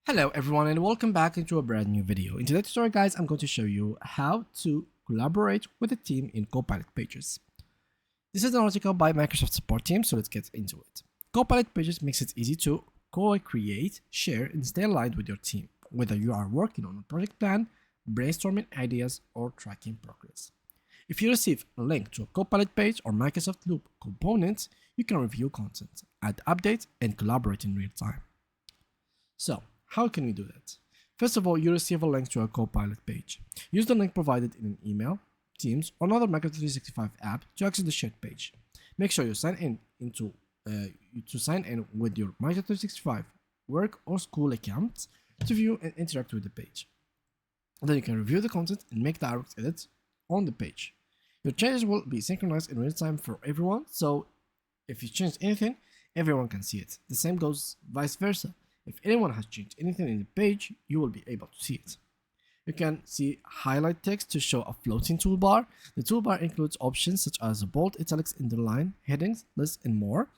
Hello everyone and welcome back into a brand new video. In today's tutorial guys, I'm going to show you how to collaborate with a team in Copilot Pages. This is an article by Microsoft support team, so let's get into it. Copilot Pages makes it easy to co-create, share and stay aligned with your team, whether you are working on a project plan, brainstorming ideas or tracking progress. If you receive a link to a Copilot page or Microsoft Loop component, you can review content, add updates and collaborate in real time. So, how can we do that? First of all, you receive a link to a Copilot page. Use the link provided in an email, Teams, or another Microsoft 365 app to access the shared page. Make sure you sign in with your Microsoft 365 work or school account to view and interact with the page. Then you can review the content and make direct edits on the page. Your changes will be synchronized in real time for everyone, so if you change anything, everyone can see it. The same goes vice versa. If anyone has changed anything in the page, you will be able to see it. You can see highlight text to show a floating toolbar. The toolbar includes options such as bold, italics, underline, headings, lists, and more.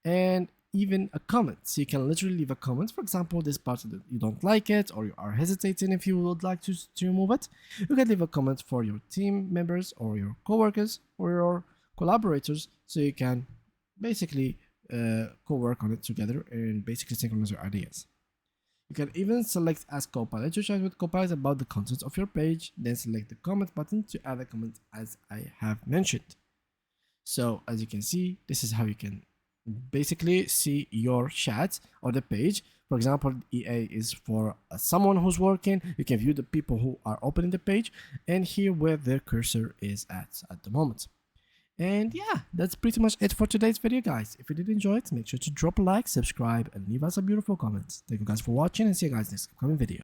And even a comment. So you can literally leave a comment. For example, this part you don't like it or you are hesitating if you would like to remove it. You can leave a comment for your team members or your coworkers or your collaborators so you can basically co-work on it together and basically synchronize your ideas. You can even select Ask Copilot to chat with Copilot about the contents of your page, then select the comment button to add a comment as I have mentioned. So as you can see, this is how you can basically see your chat on the page. For example, EA is for someone who's working. You can view the people who are opening the page and here where their cursor is at the moment. And yeah, that's pretty much it for today's video guys. If you did enjoy it, make sure to drop a like, subscribe and leave us a beautiful comment. Thank you guys for watching and see you guys next upcoming video.